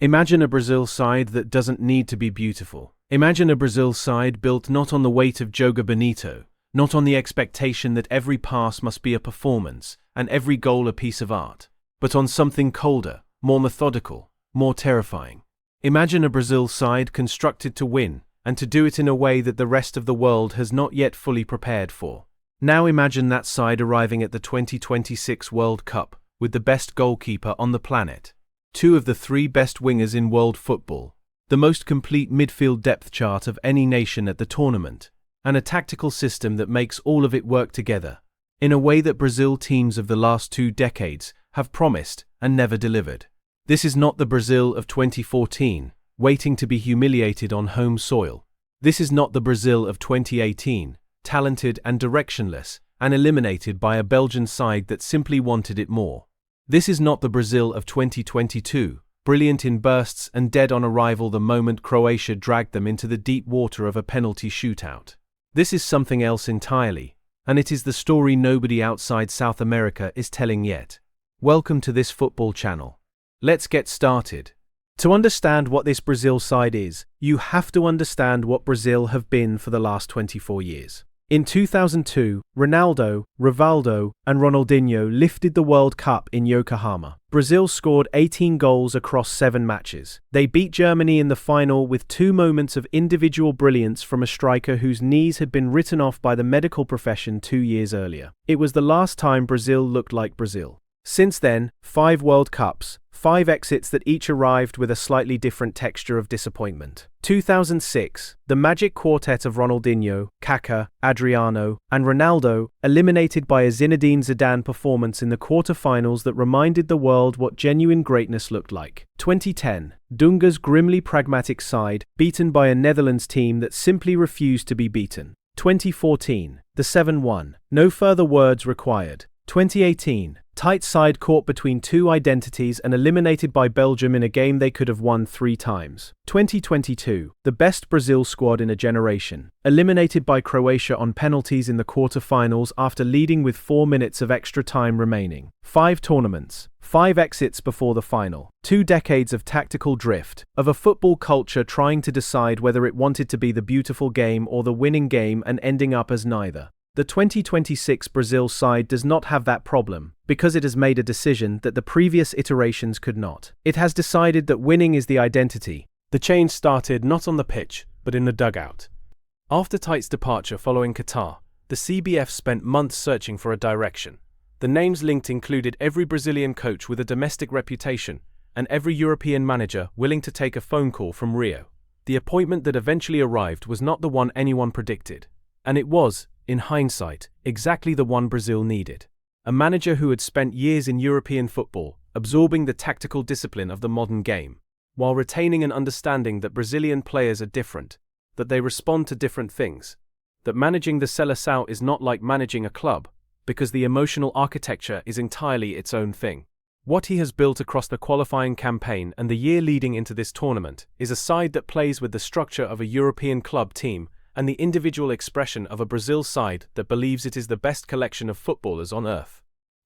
Imagine a Brazil side that doesn't need to be beautiful. Imagine a Brazil side built not on the weight of Joga Bonito, not on the expectation that every pass must be a performance and every goal a piece of art, but on something colder, more methodical, more terrifying. Imagine a Brazil side constructed to win, and to do it in a way that the rest of the world has not yet fully prepared for. Now imagine that side arriving at the 2026 World Cup with the best goalkeeper on the planet, two of the three best wingers in world football, the most complete midfield depth chart of any nation at the tournament, and a tactical system that makes all of it work together, in a way that Brazil teams of the last 2 decades have promised and never delivered. This is not the Brazil of 2014, waiting to be humiliated on home soil. This is not the Brazil of 2018, talented and directionless, and eliminated by a Belgian side that simply wanted it more. This is not the Brazil of 2022, brilliant in bursts and dead on arrival the moment Croatia dragged them into the deep water of a penalty shootout. This is something else entirely, and it is the story nobody outside South America is telling yet. Welcome to this football channel. Let's get started. To understand what this Brazil side is, you have to understand what Brazil have been for the last 24 years. In 2002, Ronaldo, Rivaldo, and Ronaldinho lifted the World Cup in Yokohama. Brazil scored 18 goals across 7 matches. They beat Germany in the final with 2 moments of individual brilliance from a striker whose knees had been written off by the medical profession 2 years earlier. It was the last time Brazil looked like Brazil. Since then, 5 World Cups, 5 exits that each arrived with a slightly different texture of disappointment. 2006, the magic quartet of Ronaldinho, Kaká, Adriano, and Ronaldo, eliminated by a Zinedine Zidane performance in the quarter-finals that reminded the world what genuine greatness looked like. 2010, Dunga's grimly pragmatic side, beaten by a Netherlands team that simply refused to be beaten. 2014, the 7-1, no further words required. 2018, tight side caught between 2 identities and eliminated by Belgium in a game they could have won 3 times. 2022, the best Brazil squad in a generation, eliminated by Croatia on penalties in the quarter-finals after leading with 4 minutes of extra time remaining. 5 tournaments, 5 exits before the final, 2 decades of tactical drift, of a football culture trying to decide whether it wanted to be the beautiful game or the winning game and ending up as neither. The 2026 Brazil side does not have that problem, because it has made a decision that the previous iterations could not. It has decided that winning is the identity. The change started not on the pitch, but in the dugout. After Tait's departure following Qatar, the CBF spent months searching for a direction. The names linked included every Brazilian coach with a domestic reputation, and every European manager willing to take a phone call from Rio. The appointment that eventually arrived was not the one anyone predicted, and it was, in hindsight, exactly the one Brazil needed. A manager who had spent years in European football, absorbing the tactical discipline of the modern game, while retaining an understanding that Brazilian players are different, that they respond to different things, that managing the Seleção is not like managing a club, because the emotional architecture is entirely its own thing. What he has built across the qualifying campaign and the year leading into this tournament is a side that plays with the structure of a European club team and the individual expression of a Brazil side that believes it is the best collection of footballers on earth.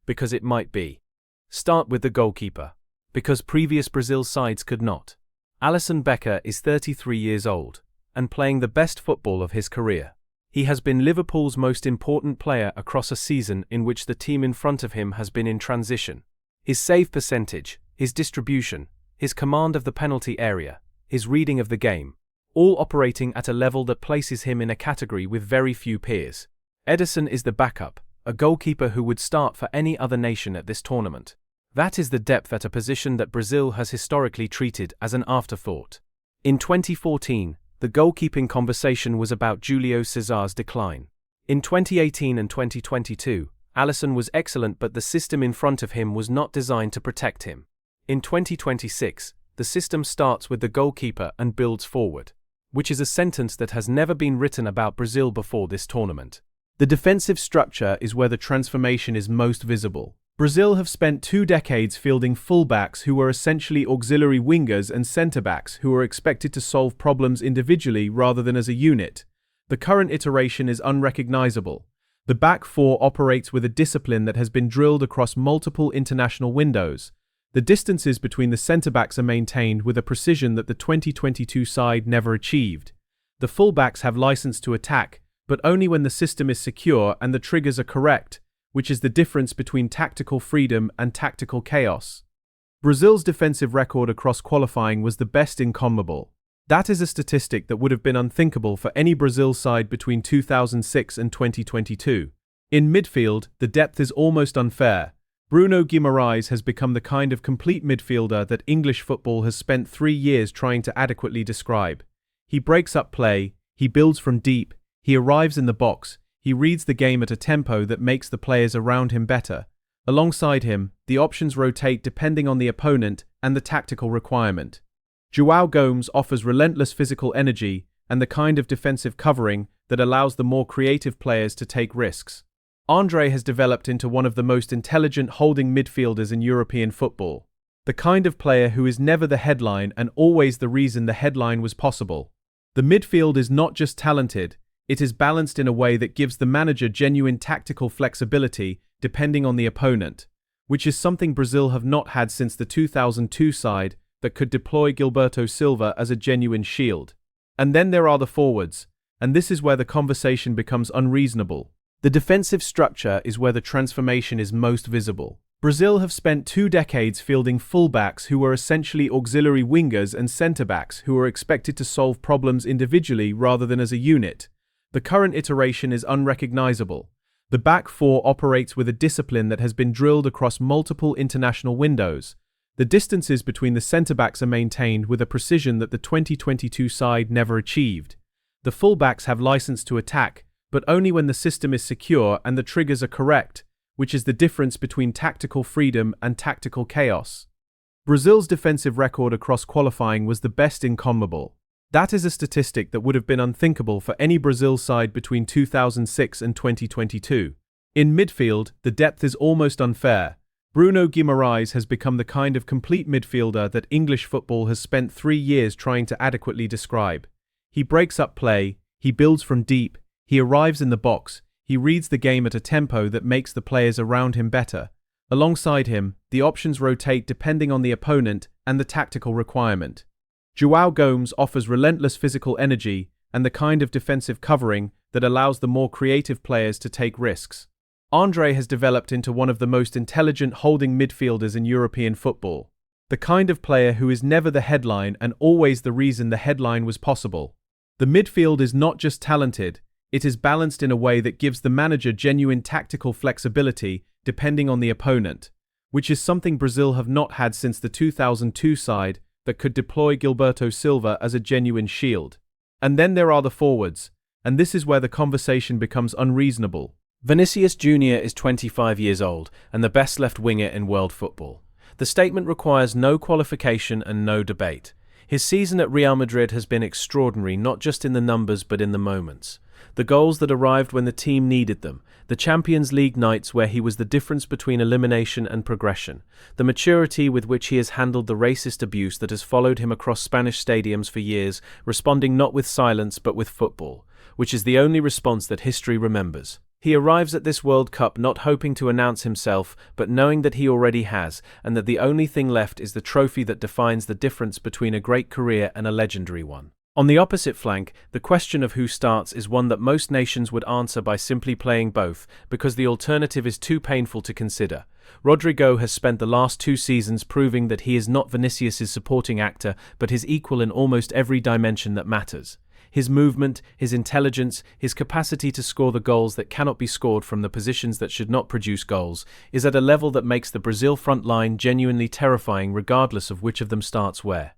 Because it might be. Start with the goalkeeper. Because previous Brazil sides could not. Alisson Becker is 33 years old, and playing the best football of his career. He has been Liverpool's most important player across a season in which the team in front of him has been in transition. His save percentage, his distribution, his command of the penalty area, his reading of the game, all operating at a level that places him in a category with very few peers. Ederson is the backup, a goalkeeper who would start for any other nation at this tournament. That is the depth at a position that Brazil has historically treated as an afterthought. In 2014, the goalkeeping conversation was about Julio Cesar's decline. In 2018 and 2022, Alisson was excellent, but the system in front of him was not designed to protect him. In 2026, the system starts with the goalkeeper and builds forward, which is a sentence that has never been written about Brazil before this tournament. The defensive structure is where the transformation is most visible. Brazil have spent 2 decades fielding fullbacks who were essentially auxiliary wingers and centre-backs who are expected to solve problems individually rather than as a unit. The current iteration is unrecognizable. The back four operates with a discipline that has been drilled across multiple international windows. The distances between the centre-backs are maintained with a precision that the 2022 side never achieved. The full-backs have license to attack, but only when the system is secure and the triggers are correct, which is the difference between tactical freedom and tactical chaos. Brazil's defensive record across qualifying was the best in CONMEBOL. That is a statistic that would have been unthinkable for any Brazil side between 2006 and 2022. In midfield, the depth is almost unfair. Bruno Guimaraes has become the kind of complete midfielder that English football has spent 3 years trying to adequately describe. He breaks up play, he builds from deep, he arrives in the box, he reads the game at a tempo that makes the players around him better. Alongside him, the options rotate depending on the opponent and the tactical requirement. João Gomes offers relentless physical energy and the kind of defensive covering that allows the more creative players to take risks. Endrick has developed into one of the most intelligent holding midfielders in European football. The kind of player who is never the headline and always the reason the headline was possible. The midfield is not just talented, it is balanced in a way that gives the manager genuine tactical flexibility depending on the opponent, which is something Brazil have not had since the 2002 side that could deploy Gilberto Silva as a genuine shield. And then there are the forwards, and this is where the conversation becomes unreasonable. The defensive structure is where the transformation is most visible. Brazil have spent 2 decades fielding fullbacks who were essentially auxiliary wingers and centre-backs who are expected to solve problems individually rather than as a unit. The current iteration is unrecognizable. The back four operates with a discipline that has been drilled across multiple international windows. The distances between the centre-backs are maintained with a precision that the 2022 side never achieved. The fullbacks have license to attack, but only when the system is secure and the triggers are correct, which is the difference between tactical freedom and tactical chaos. Brazil's defensive record across qualifying was the best in CONMEBOL. That is a statistic that would have been unthinkable for any Brazil side between 2006 and 2022. In midfield, the depth is almost unfair. Bruno Guimaraes has become the kind of complete midfielder that English football has spent 3 years trying to adequately describe. He breaks up play, he builds from deep, he arrives in the box, he reads the game at a tempo that makes the players around him better. Alongside him, the options rotate depending on the opponent and the tactical requirement. João Gomes offers relentless physical energy and the kind of defensive covering that allows the more creative players to take risks. Endrick has developed into one of the most intelligent holding midfielders in European football. The kind of player who is never the headline and always the reason the headline was possible. The midfield is not just talented, it is balanced in a way that gives the manager genuine tactical flexibility depending on the opponent, which is something Brazil have not had since the 2002 side that could deploy Gilberto Silva as a genuine shield. And then there are the forwards, and this is where the conversation becomes unreasonable. Vinicius Junior is 25 years old and the best left winger in world football. The statement requires no qualification and no debate. His season at Real Madrid has been extraordinary, not just in the numbers but in the moments. The goals that arrived when the team needed them, the Champions League nights where he was the difference between elimination and progression, the maturity with which he has handled the racist abuse that has followed him across Spanish stadiums for years, responding not with silence but with football, which is the only response that history remembers. He arrives at this World Cup not hoping to announce himself, but knowing that he already has, and that the only thing left is the trophy that defines the difference between a great career and a legendary one. On the opposite flank, the question of who starts is one that most nations would answer by simply playing both, because the alternative is too painful to consider. Rodrygo has spent the last 2 seasons proving that he is not Vinicius's supporting actor, but his equal in almost every dimension that matters. His movement, his intelligence, his capacity to score the goals that cannot be scored from the positions that should not produce goals, is at a level that makes the Brazil front line genuinely terrifying regardless of which of them starts where.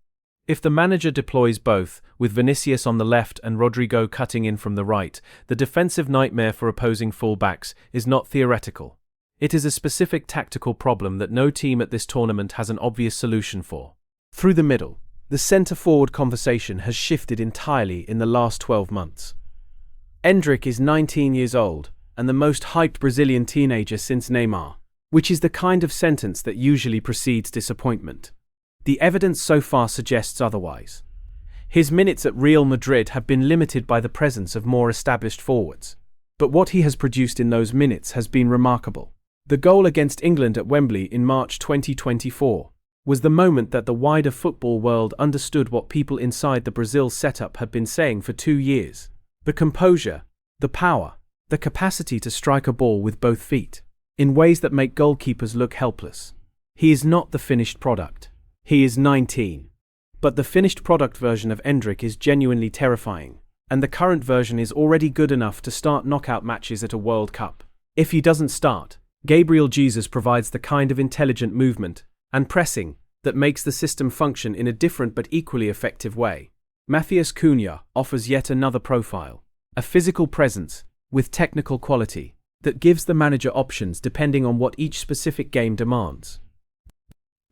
If the manager deploys both, with Vinicius on the left and Rodrygo cutting in from the right, the defensive nightmare for opposing full-backs is not theoretical. It is a specific tactical problem that no team at this tournament has an obvious solution for. Through the middle, the centre-forward conversation has shifted entirely in the last 12 months. Endrick is 19 years old and the most hyped Brazilian teenager since Neymar, which is the kind of sentence that usually precedes disappointment. The evidence so far suggests otherwise. His minutes at Real Madrid have been limited by the presence of more established forwards. But what he has produced in those minutes has been remarkable. The goal against England at Wembley in March 2024, was the moment that the wider football world understood what people inside the Brazil setup had been saying for 2 years. The composure, the power, the capacity to strike a ball with both feet, in ways that make goalkeepers look helpless. He is not the finished product. He is 19. But the finished product version of Endrick is genuinely terrifying, and the current version is already good enough to start knockout matches at a World Cup. If he doesn't start, Gabriel Jesus provides the kind of intelligent movement and pressing that makes the system function in a different but equally effective way. Matheus Cunha offers yet another profile, a physical presence with technical quality that gives the manager options depending on what each specific game demands.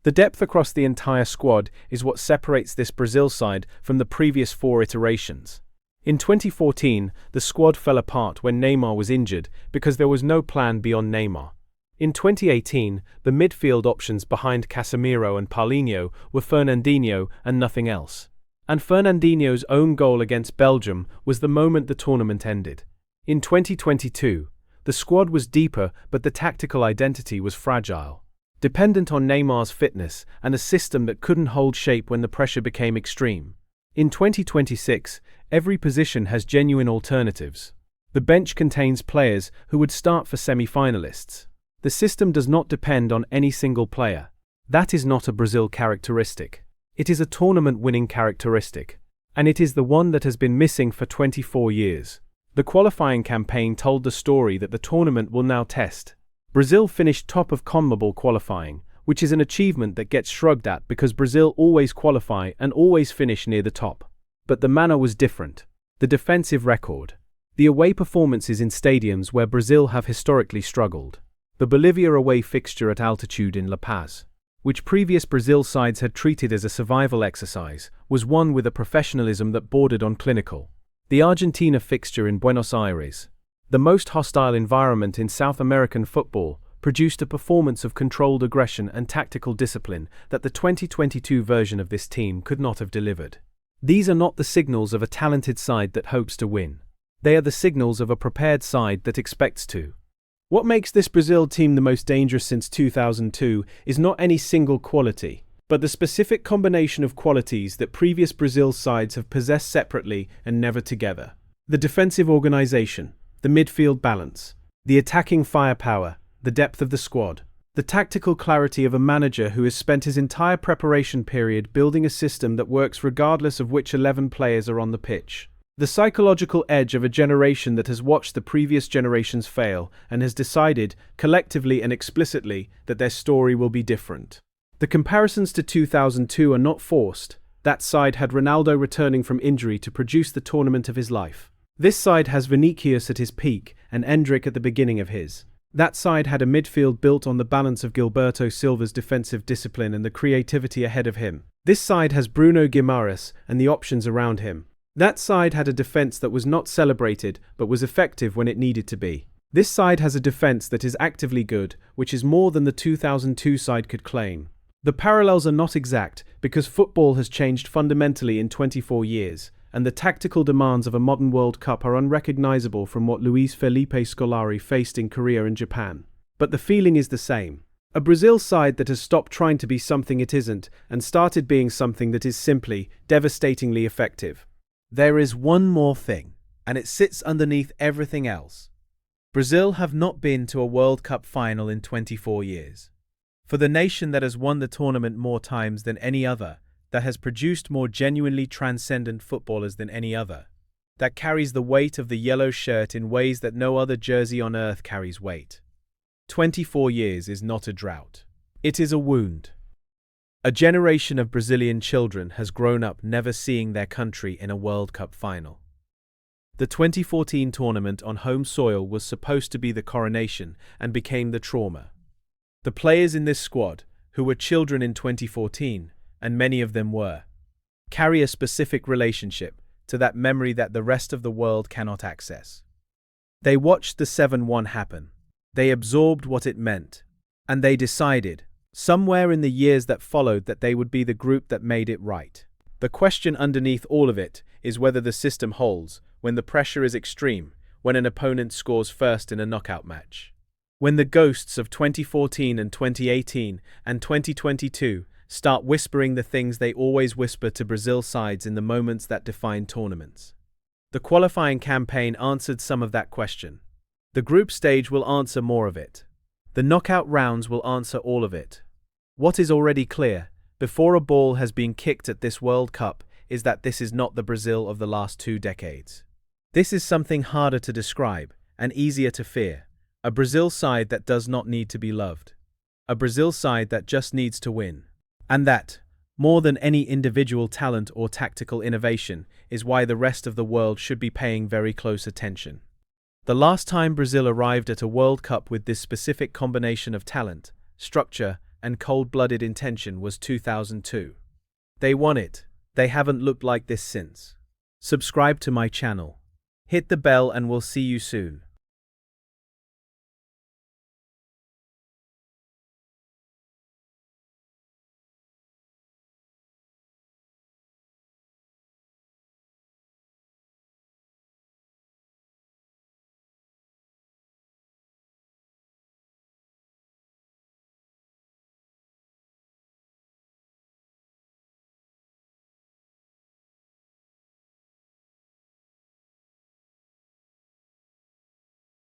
The depth across the entire squad is what separates this Brazil side from the previous 4 iterations. In 2014, the squad fell apart when Neymar was injured because there was no plan beyond Neymar. In 2018, the midfield options behind Casemiro and Paulinho were Fernandinho and nothing else. And Fernandinho's own goal against Belgium was the moment the tournament ended. In 2022, the squad was deeper but the tactical identity was fragile, dependent on Neymar's fitness and a system that couldn't hold shape when the pressure became extreme. In 2026, every position has genuine alternatives. The bench contains players who would start for semi-finalists. The system does not depend on any single player. That is not a Brazil characteristic. It is a tournament-winning characteristic, and it is the one that has been missing for 24 years. The qualifying campaign told the story that the tournament will now test. Brazil finished top of CONMEBOL qualifying, which is an achievement that gets shrugged at because Brazil always qualify and always finish near the top. But the manner was different. The defensive record. The away performances in stadiums where Brazil have historically struggled. The Bolivia away fixture at altitude in La Paz, which previous Brazil sides had treated as a survival exercise, was one with a professionalism that bordered on clinical. The Argentina fixture in Buenos Aires, the most hostile environment in South American football, produced a performance of controlled aggression and tactical discipline that the 2022 version of this team could not have delivered. These are not the signals of a talented side that hopes to win. They are the signals of a prepared side that expects to. What makes this Brazil team the most dangerous since 2002 is not any single quality, but the specific combination of qualities that previous Brazil sides have possessed separately and never together. The defensive organization, the midfield balance, the attacking firepower, the depth of the squad, the tactical clarity of a manager who has spent his entire preparation period building a system that works regardless of which 11 players are on the pitch. The psychological edge of a generation that has watched the previous generations fail and has decided, collectively and explicitly, that their story will be different. The comparisons to 2002 are not forced. That side had Ronaldo returning from injury to produce the tournament of his life. This side has Vinicius at his peak and Endrick at the beginning of his. That side had a midfield built on the balance of Gilberto Silva's defensive discipline and the creativity ahead of him. This side has Bruno Guimaraes and the options around him. That side had a defense that was not celebrated but was effective when it needed to be. This side has a defense that is actively good, which is more than the 2002 side could claim. The parallels are not exact because football has changed fundamentally in 24 years, and the tactical demands of a modern World Cup are unrecognizable from what Luis Felipe Scolari faced in Korea and Japan. But the feeling is the same. A Brazil side that has stopped trying to be something it isn't and started being something that is simply, devastatingly effective. There is one more thing, and it sits underneath everything else. Brazil have not been to a World Cup final in 24 years. For the nation that has won the tournament more times than any other, that has produced more genuinely transcendent footballers than any other, that carries the weight of the yellow shirt in ways that no other jersey on earth carries weight. 24 years is not a drought. It is a wound. A generation of Brazilian children has grown up never seeing their country in a World Cup final. The 2014 tournament on home soil was supposed to be the coronation and became the trauma. The players in this squad, who were children in 2014, and many of them were, carry a specific relationship to that memory that the rest of the world cannot access. They watched the 7-1 happen. They absorbed what it meant. And they decided, somewhere in the years that followed, that they would be the group that made it right. The question underneath all of it is whether the system holds when the pressure is extreme, when an opponent scores first in a knockout match. When the ghosts of 2014 and 2018 and 2022 start whispering the things they always whisper to Brazil sides in the moments that define tournaments. The qualifying campaign answered some of that question. The group stage will answer more of it. The knockout rounds will answer all of it. What is already clear, before a ball has been kicked at this World Cup, is that this is not the Brazil of the last 2 decades. This is something harder to describe and easier to fear. A Brazil side that does not need to be loved. A Brazil side that just needs to win. And that, more than any individual talent or tactical innovation, is why the rest of the world should be paying very close attention. The last time Brazil arrived at a World Cup with this specific combination of talent, structure, and cold-blooded intention was 2002. They won it. They haven't looked like this since. Subscribe to my channel. Hit the bell and we'll see you soon.